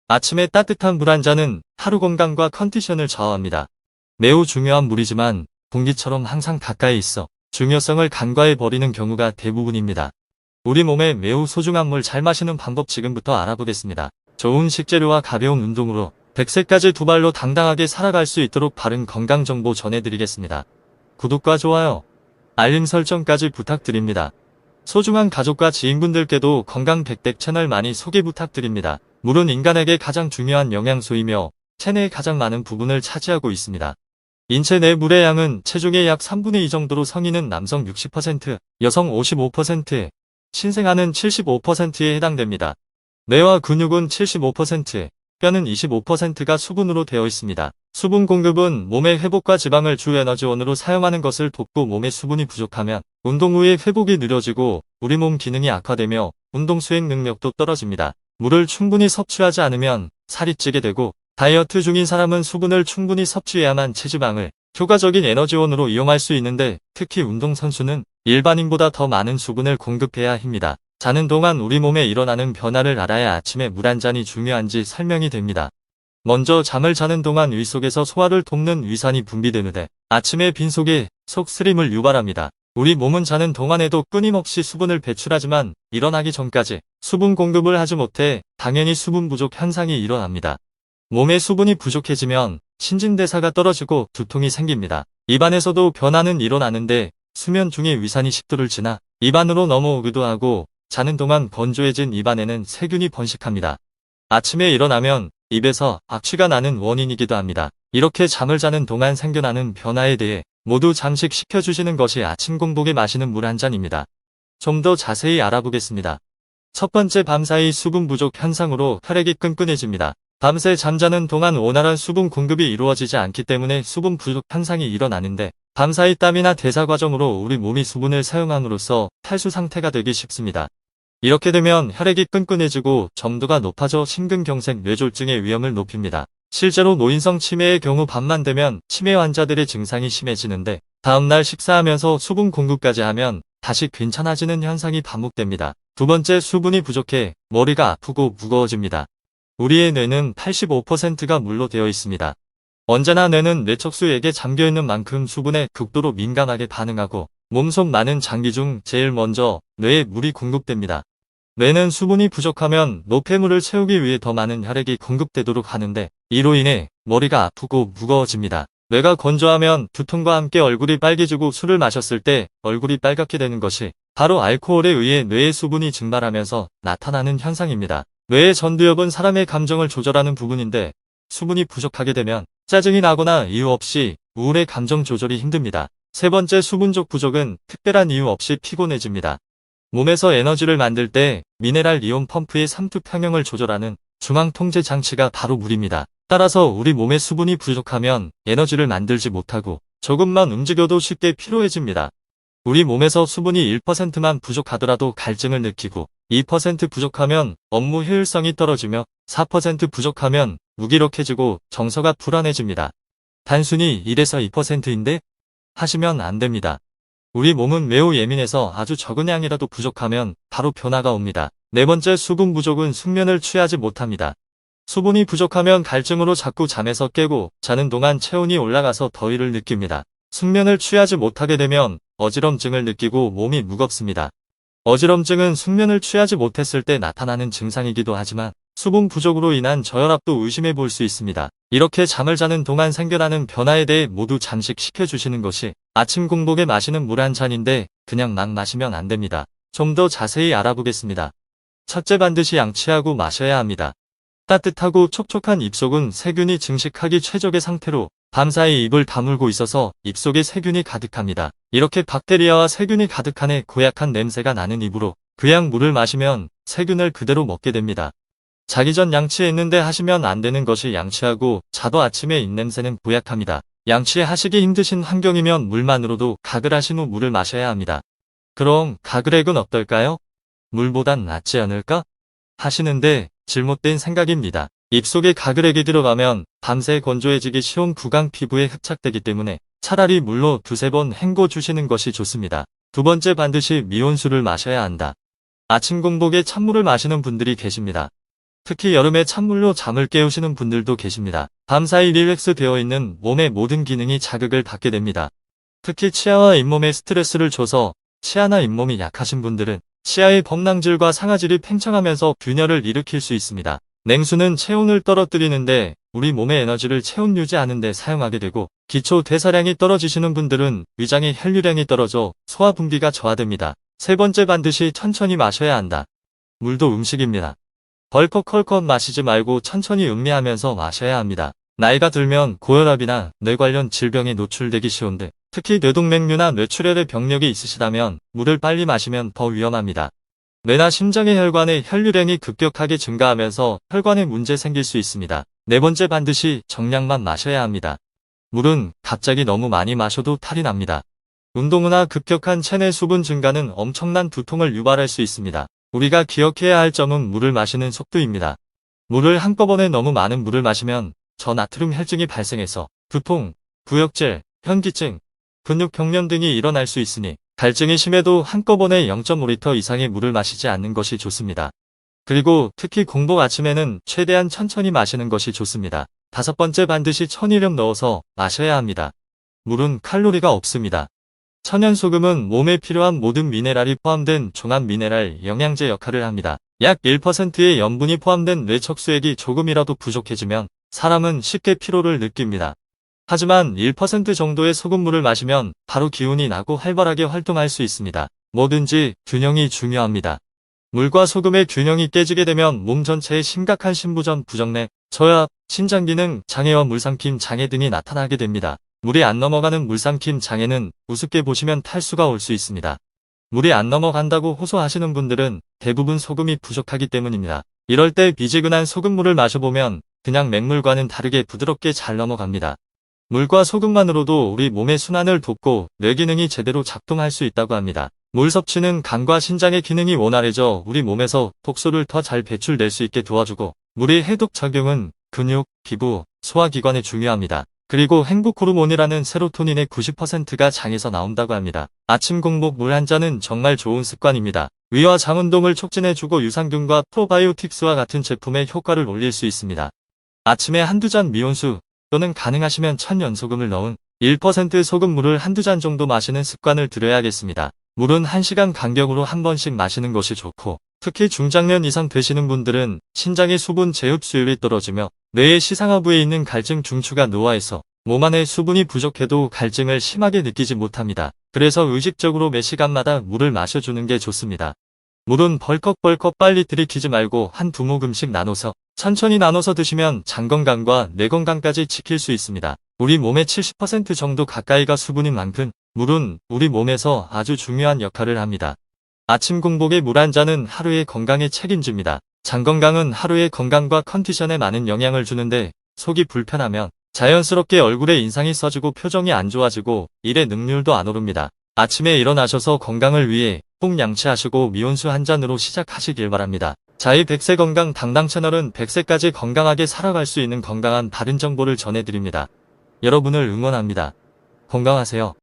아침에 따뜻한 물 한 잔은 하루 건강과 컨디션을 좌우합니다. 매우 중요한 물이지만 공기처럼 항상 가까이 있어 중요성을 간과해 버리는 경우가 대부분입니다. 우리 몸에 매우 소중한 물 잘 마시는 방법 지금부터 알아보겠습니다. 좋은 식재료와 가벼운 운동으로 100세까지 두 발로 당당하게 살아갈 수 있도록 바른 건강 정보 전해드리겠습니다. 구독과 좋아요, 알림 설정까지 부탁드립니다. 소중한 가족과 지인분들께도 건강 백댁 채널 많이 소개 부탁드립니다. 물은 인간에게 가장 중요한 영양소이며 체내의 가장 많은 부분을 차지하고 있습니다. 인체 내 물의 양은 체중의 약 3분의 2 정도로 성인은 남성 60%, 여성 55%, 신생아는 75%에 해당됩니다. 뇌와 근육은 75%, 뼈는 25%가 수분으로 되어 있습니다. 수분 공급은 몸의 회복과 지방을 주 에너지원으로 사용하는 것을 돕고 몸에 수분이 부족하면 운동 후에 회복이 느려지고 우리 몸 기능이 악화되며 운동 수행 능력도 떨어집니다. 물을 충분히 섭취하지 않으면 살이 찌게 되고 다이어트 중인 사람은 수분을 충분히 섭취해야만 체지방을 효과적인 에너지원으로 이용할 수 있는데 특히 운동선수는 일반인보다 더 많은 수분을 공급해야 합니다. 자는 동안 우리 몸에 일어나는 변화를 알아야 아침에 물 한 잔이 중요한지 설명이 됩니다. 먼저 잠을 자는 동안 위 속에서 소화를 돕는 위산이 분비되는데 아침에 빈속에 속쓰림을 유발합니다. 우리 몸은 자는 동안에도 끊임없이 수분을 배출하지만 일어나기 전까지 수분 공급을 하지 못해 당연히 수분 부족 현상이 일어납니다. 몸에 수분이 부족해지면 신진대사가 떨어지고 두통이 생깁니다. 입안에서도 변화는 일어나는데 수면 중에 위산이 식도를 지나 입안으로 넘어오기도 하고 자는 동안 건조해진 입안에는 세균이 번식합니다. 아침에 일어나면 입에서 악취가 나는 원인이기도 합니다. 이렇게 잠을 자는 동안 생겨나는 변화에 대해 모두 잠식시켜주시는 것이 아침 공복에 마시는 물 한 잔입니다. 좀 더 자세히 알아보겠습니다. 첫 번째, 밤사이 수분 부족 현상으로 혈액이 끈끈해집니다. 밤새 잠자는 동안 원활한 수분 공급이 이루어지지 않기 때문에 수분 부족 현상이 일어나는데 밤사이 땀이나 대사 과정으로 우리 몸이 수분을 사용함으로써 탈수 상태가 되기 쉽습니다. 이렇게 되면 혈액이 끈끈해지고 점도가 높아져 심근경색, 뇌졸중의 위험을 높입니다. 실제로 노인성 치매의 경우 밤만 되면 치매 환자들의 증상이 심해지는데 다음날 식사하면서 수분 공급까지 하면 다시 괜찮아지는 현상이 반복됩니다. 두 번째, 수분이 부족해 머리가 아프고 무거워집니다. 우리의 뇌는 85%가 물로 되어 있습니다. 언제나 뇌는 뇌척수액에 잠겨있는 만큼 수분에 극도로 민감하게 반응하고 몸속 많은 장기 중 제일 먼저 뇌에 물이 공급됩니다. 뇌는 수분이 부족하면 노폐물을 채우기 위해 더 많은 혈액이 공급되도록 하는데 이로 인해 머리가 아프고 무거워집니다. 뇌가 건조하면 두통과 함께 얼굴이 빨개지고 술을 마셨을 때 얼굴이 빨갛게 되는 것이 바로 알코올에 의해 뇌의 수분이 증발하면서 나타나는 현상입니다. 뇌의 전두엽은 사람의 감정을 조절하는 부분인데 수분이 부족하게 되면 짜증이 나거나 이유 없이 우울해 감정 조절이 힘듭니다. 세 번째, 수분적 부족은 특별한 이유 없이 피곤해집니다. 몸에서 에너지를 만들 때 미네랄 이온 펌프의 삼투 평형을 조절하는 중앙 통제 장치가 바로 물입니다. 따라서 우리 몸에 수분이 부족하면 에너지를 만들지 못하고 조금만 움직여도 쉽게 피로해집니다. 우리 몸에서 수분이 1%만 부족하더라도 갈증을 느끼고 2% 부족하면 업무 효율성이 떨어지며 4% 부족하면 무기력해지고 정서가 불안해집니다. 단순히 1에서 2%인데 하시면 안 됩니다. 우리 몸은 매우 예민해서 아주 적은 양이라도 부족하면 바로 변화가 옵니다. 네 번째, 수분 부족은 숙면을 취하지 못합니다. 수분이 부족하면 갈증으로 자꾸 잠에서 깨고 자는 동안 체온이 올라가서 더위를 느낍니다. 숙면을 취하지 못하게 되면 어지럼증을 느끼고 몸이 무겁습니다. 어지럼증은 숙면을 취하지 못했을 때 나타나는 증상이기도 하지만 수분 부족으로 인한 저혈압도 의심해 볼 수 있습니다. 이렇게 잠을 자는 동안 생겨나는 변화에 대해 모두 잠식시켜 주시는 것이 아침 공복에 마시는 물 한 잔인데 그냥 막 마시면 안 됩니다. 좀 더 자세히 알아보겠습니다. 첫째, 반드시 양치하고 마셔야 합니다. 따뜻하고 촉촉한 입속은 세균이 증식하기 최적의 상태로 밤사이 입을 다물고 있어서 입속에 세균이 가득합니다. 이렇게 박테리아와 세균이 가득한 해 고약한 냄새가 나는 입으로 그냥 물을 마시면 세균을 그대로 먹게 됩니다. 자기 전 양치했는데 하시면 안 되는 것이 양치하고 자도 아침에 입냄새는 고약합니다. 양치하시기 힘드신 환경이면 물만으로도 가글하신 후 물을 마셔야 합니다. 그럼 가글액은 어떨까요? 물보단 낫지 않을까? 하시는데 잘못된 생각입니다. 입속에 가글액이 들어가면 밤새 건조해지기 쉬운 구강 피부에 흡착되기 때문에 차라리 물로 두세 번 헹궈 주시는 것이 좋습니다. 두 번째, 반드시 미온수를 마셔야 한다. 아침 공복에 찬물을 마시는 분들이 계십니다. 특히 여름에 찬물로 잠을 깨우시는 분들도 계십니다. 밤사이 릴렉스 되어 있는 몸의 모든 기능이 자극을 받게 됩니다. 특히 치아와 잇몸에 스트레스를 줘서 치아나 잇몸이 약하신 분들은 치아의 범랑질과 상아질이 팽창하면서 균열을 일으킬 수 있습니다. 냉수는 체온을 떨어뜨리는데 우리 몸의 에너지를 체온 유지하는 데 사용하게 되고, 기초 대사량이 떨어지시는 분들은 위장의 혈류량이 떨어져 소화 분비가 저하됩니다. 세 번째, 반드시 천천히 마셔야 한다. 물도 음식입니다. 벌컥벌컥 마시지 말고 천천히 음미하면서 마셔야 합니다. 나이가 들면 고혈압이나 뇌 관련 질병에 노출되기 쉬운데, 특히 뇌동맥류나 뇌출혈의 병력이 있으시다면 물을 빨리 마시면 더 위험합니다. 뇌나 심장의 혈관의 혈류량이 급격하게 증가하면서 혈관에 문제 생길 수 있습니다. 네 번째, 반드시 정량만 마셔야 합니다. 물은 갑자기 너무 많이 마셔도 탈이 납니다. 운동 후나 급격한 체내 수분 증가는 엄청난 두통을 유발할 수 있습니다. 우리가 기억해야 할 점은 물을 마시는 속도입니다. 물을 한꺼번에 너무 많은 물을 마시면 저나트륨 혈증이 발생해서 두통, 구역질, 현기증, 근육경련 등이 일어날 수 있으니 갈증이 심해도 한꺼번에 0.5리터 이상의 물을 마시지 않는 것이 좋습니다. 그리고 특히 공복 아침에는 최대한 천천히 마시는 것이 좋습니다. 다섯 번째, 반드시 천일염 넣어서 마셔야 합니다. 물은 칼로리가 없습니다. 천연소금은 몸에 필요한 모든 미네랄이 포함된 종합 미네랄 영양제 역할을 합니다. 약 1%의 염분이 포함된 뇌척수액이 조금이라도 부족해지면 사람은 쉽게 피로를 느낍니다. 하지만 1% 정도의 소금물을 마시면 바로 기운이 나고 활발하게 활동할 수 있습니다. 뭐든지 균형이 중요합니다. 물과 소금의 균형이 깨지게 되면 몸 전체에 심각한 신부전, 부정맥, 저혈압, 신장기능 장애와 물삼킴 장애 등이 나타나게 됩니다. 물이 안 넘어가는 물삼킴 장애는 우습게 보시면 탈수가 올 수 있습니다. 물이 안 넘어간다고 호소하시는 분들은 대부분 소금이 부족하기 때문입니다. 이럴 때 미지근한 소금물을 마셔보면 그냥 맹물과는 다르게 부드럽게 잘 넘어갑니다. 물과 소금만으로도 우리 몸의 순환을 돕고 뇌 기능이 제대로 작동할 수 있다고 합니다. 물 섭취는 간과 신장의 기능이 원활해져 우리 몸에서 독소를 더 잘 배출될 수 있게 도와주고, 물의 해독 작용은 근육, 피부, 소화기관에 중요합니다. 그리고 행복 호르몬이라는 세로토닌의 90%가 장에서 나온다고 합니다. 아침 공복 물 한 잔은 정말 좋은 습관입니다. 위와 장 운동을 촉진해주고 유산균과 프로바이오틱스와 같은 제품의 효과를 올릴 수 있습니다. 아침에 한두 잔 미온수 또는 가능하시면 천연소금을 넣은 1% 소금물을 한두 잔 정도 마시는 습관을 들여야겠습니다. 물은 1시간 간격으로 한 번씩 마시는 것이 좋고, 특히 중장년 이상 되시는 분들은 신장의 수분 재흡수율이 떨어지며 뇌의 시상하부에 있는 갈증 중추가 노화해서 몸 안에 수분이 부족해도 갈증을 심하게 느끼지 못합니다. 그래서 의식적으로 매 시간마다 물을 마셔주는 게 좋습니다. 물은 벌컥벌컥 빨리 들이키지 말고 한 두 모금씩 나눠서 천천히 나눠서 드시면 장 건강과 뇌 건강까지 지킬 수 있습니다. 우리 몸의 70% 정도 가까이가 수분인 만큼 물은 우리 몸에서 아주 중요한 역할을 합니다. 아침 공복에 물 한 잔은 하루의 건강에 책임집니다. 장 건강은 하루의 건강과 컨디션에 많은 영향을 주는데, 속이 불편하면 자연스럽게 얼굴에 인상이 써지고 표정이 안 좋아지고 일의 능률도 안 오릅니다. 아침에 일어나셔서 건강을 위해 꼭 양치하시고 미온수 한 잔으로 시작하시길 바랍니다. 자이 100세 건강 당당 채널은 100세까지 건강하게 살아갈 수 있는 건강한 바른 정보를 전해드립니다. 여러분을 응원합니다. 건강하세요.